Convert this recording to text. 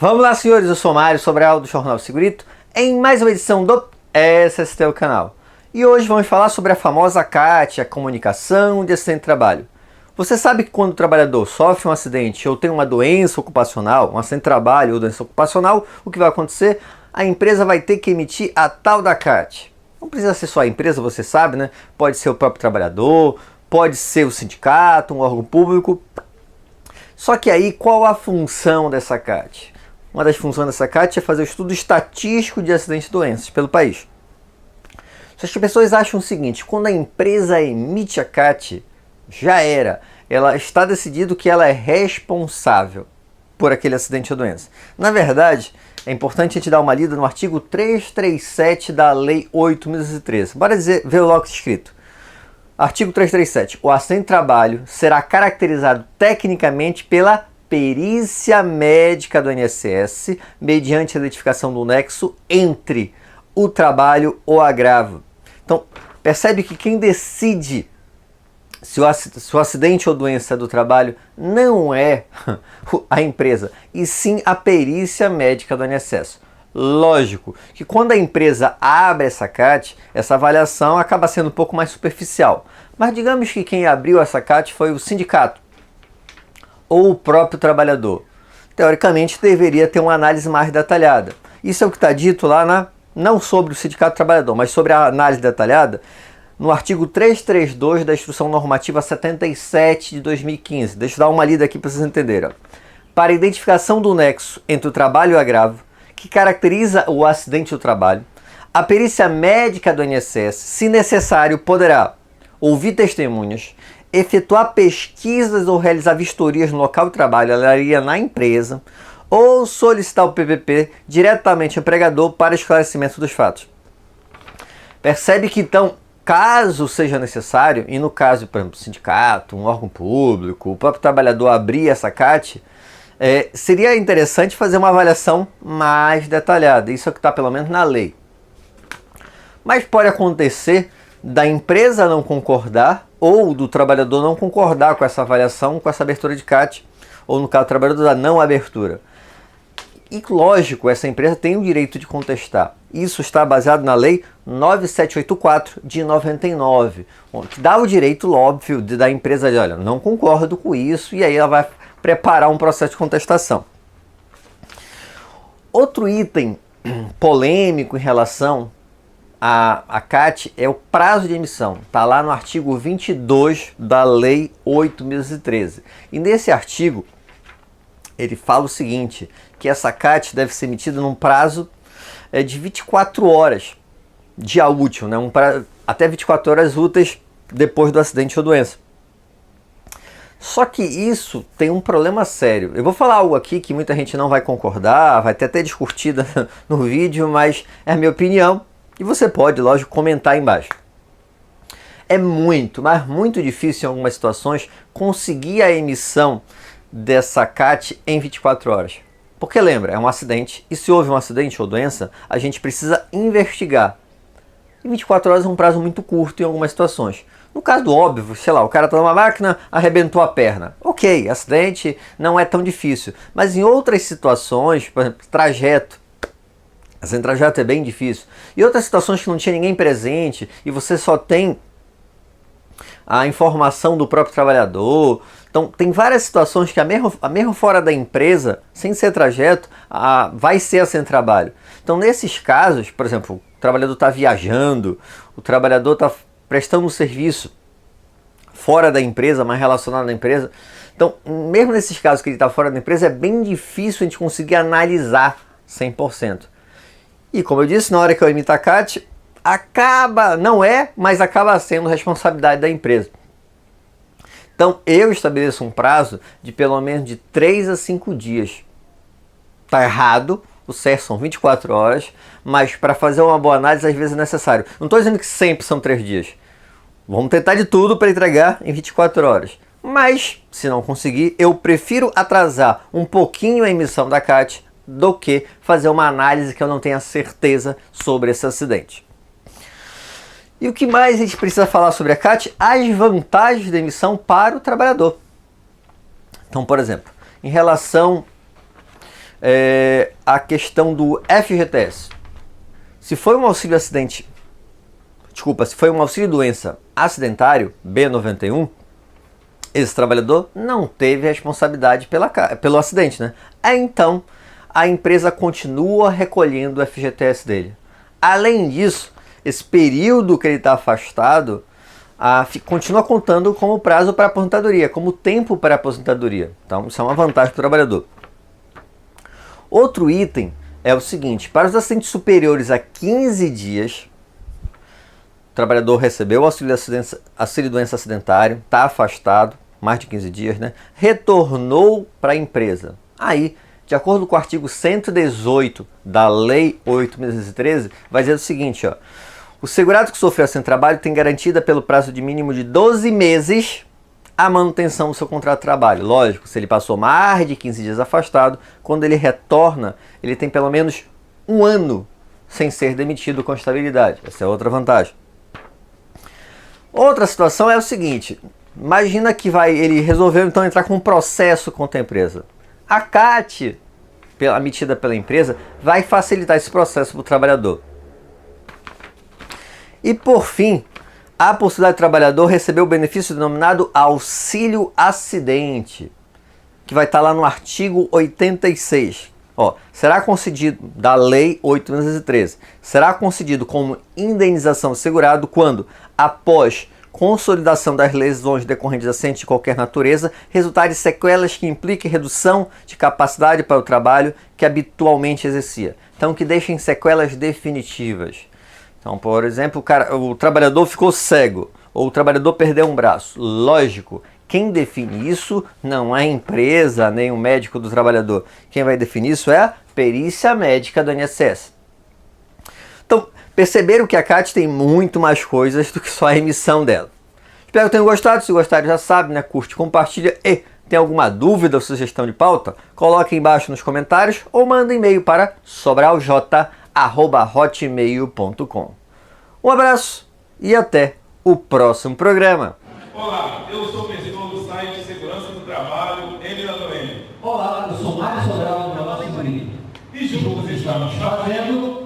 Vamos lá, senhores, eu sou Mário Sobral do Jornal Segurito, em mais uma edição do SST, o canal. E hoje vamos falar sobre a famosa CAT, a comunicação de acidente de trabalho. Você sabe que quando o trabalhador sofre um acidente ou tem uma doença ocupacional, um acidente de trabalho ou doença ocupacional, o que vai acontecer? A empresa vai ter que emitir a tal da CAT. Não precisa ser só a empresa, você sabe, né? Pode ser o próprio trabalhador, pode ser o sindicato, um órgão público. Só que aí, qual a função dessa CAT? Uma das funções dessa CAT é fazer o estudo estatístico de acidentes e doenças pelo país. Só que as pessoas acham o seguinte: quando a empresa emite a CAT, já era. Ela está decidido que ela é responsável por aquele acidente ou doença. Na verdade, é importante a gente dar uma lida no artigo 337 da Lei 8.213. Bora ver logo o que está escrito. Artigo 337. O acidente de trabalho será caracterizado tecnicamente pela perícia médica do INSS, mediante a identificação do nexo entre o trabalho ou agravo. Então, percebe que quem decide se o acidente ou doença do trabalho não é a empresa, e sim a perícia médica do INSS. Lógico que quando a empresa abre essa CAT, essa avaliação acaba sendo um pouco mais superficial. Mas digamos que quem abriu essa CAT foi o sindicato ou o próprio trabalhador. Teoricamente deveria ter uma análise mais detalhada. Isso é o que está dito lá não sobre o sindicato trabalhador, mas sobre a análise detalhada no artigo 332 da Instrução Normativa 77 de 2015. Deixa eu dar uma lida aqui para vocês entenderem. Para a identificação do nexo entre o trabalho e o agravo, que caracteriza o acidente do trabalho, a perícia médica do INSS, se necessário, poderá ouvir testemunhas, efetuar pesquisas ou realizar vistorias no local de trabalho, na empresa, ou solicitar o PPP diretamente ao empregador para esclarecimento dos fatos. Percebe que, então, caso seja necessário, e no caso, por exemplo, do sindicato, um órgão público, o próprio trabalhador abrir essa CAT, seria interessante fazer uma avaliação mais detalhada. Isso é o que está pelo menos na lei. Mas pode acontecer da empresa não concordar ou do trabalhador não concordar com essa avaliação, com essa abertura de CAT, ou no caso do trabalhador da não abertura. E lógico, essa empresa tem o direito de contestar. Isso está baseado na Lei 9784 de 99, que dá o direito, óbvio, da empresa de, olha, não concordo com isso, e aí ela vai preparar um processo de contestação. Outro item polêmico em relação à CAT é o prazo de emissão. Está lá no artigo 22 da Lei 8.213. E nesse artigo, ele fala o seguinte, que essa CAT deve ser emitida num prazo de 24 horas, dia útil, né? Até 24 horas úteis depois do acidente ou doença. Só que isso tem um problema sério. Eu vou falar algo aqui que muita gente não vai concordar, vai ter até discutida no vídeo, mas é a minha opinião e você pode, lógico, comentar aí embaixo. É muito, mas muito difícil em algumas situações conseguir a emissão dessa CAT em 24 horas. Porque lembra, é um acidente, e se houve um acidente ou doença, a gente precisa investigar. E 24 horas é um prazo muito curto em algumas situações. No caso do óbvio, sei lá, o cara está numa máquina, arrebentou a perna. Ok, acidente não é tão difícil. Mas em outras situações, por exemplo, trajeto. Acidente de trajeto é bem difícil. E outras situações que não tinha ninguém presente e você só tem a informação do próprio trabalhador. Então, tem várias situações que a mesmo fora da empresa, sem ser trajeto, vai ser acidente de trabalho. Então, nesses casos, por exemplo, o trabalhador está viajando, o trabalhador está prestando um serviço fora da empresa, mas relacionado à empresa. Então, mesmo nesses casos que ele está fora da empresa, é bem difícil a gente conseguir analisar 100%. E como eu disse, na hora que eu emito a CAT, não é, mas acaba sendo responsabilidade da empresa. Então, eu estabeleço um prazo de pelo menos de 3 a 5 dias. Está errado, o certo são 24 horas, mas para fazer uma boa análise às vezes é necessário. Não estou dizendo que sempre são 3 dias. Vamos tentar de tudo para entregar em 24 horas. Mas, se não conseguir, eu prefiro atrasar um pouquinho a emissão da CAT do que fazer uma análise que eu não tenha certeza sobre esse acidente. E o que mais a gente precisa falar sobre a CAT? As vantagens da emissão para o trabalhador. Então, por exemplo, em relação a questão do FGTS. Se foi um auxílio acidente, se foi um auxílio doença acidentário, B91, esse trabalhador não teve responsabilidade pelo acidente, né? Então, a empresa continua recolhendo o FGTS dele. Além disso, esse período que ele está afastado continua contando como prazo para aposentadoria, como tempo para aposentadoria. Então, isso é uma vantagem para o trabalhador. Outro item é o seguinte: para os acidentes superiores a 15 dias, o trabalhador recebeu o auxílio doença acidentário, está afastado, mais de 15 dias, né? Retornou para a empresa. Aí, de acordo com o artigo 118 da Lei 8.613, vai dizer o seguinte, ó: o segurado que sofreu acidente de trabalho tem garantida pelo prazo de mínimo de 12 meses a manutenção do seu contrato de trabalho. Lógico, se ele passou mais de 15 dias afastado, quando ele retorna, ele tem pelo menos um ano sem ser demitido com estabilidade. Essa é outra vantagem. Outra situação é o seguinte: imagina que ele resolveu então entrar com um processo contra a empresa. A CAT, emitida pela empresa, vai facilitar esse processo para o trabalhador. E por fim, a possibilidade do trabalhador receber o benefício denominado auxílio acidente, que vai estar lá no artigo 86. Será concedido, da Lei 8.613, será concedido como indenização ao segurado quando, após consolidação das lesões decorrentes de acidente de qualquer natureza, resultar de sequelas que impliquem redução de capacidade para o trabalho que habitualmente exercia. Então, que deixem sequelas definitivas. Então, por exemplo, o trabalhador ficou cego, ou o trabalhador perdeu um braço. Lógico, quem define isso não é a empresa, nem o médico do trabalhador. Quem vai definir isso é a perícia médica do INSS. Então, perceberam que a CAT tem muito mais coisas do que só a emissão dela. Espero que tenham gostado. Se gostaram, já sabe, né? Curte, compartilha. E tem alguma dúvida ou sugestão de pauta? Coloque embaixo nos comentários ou manda e-mail para sobralj@hotmail.com. Um abraço e até o próximo programa. Olá, eu sou o gestor do site Segurança do Trabalho, MWM. Olá, eu sou Mário Sobral, do Jornal Segurito. E juntos estamos fazendo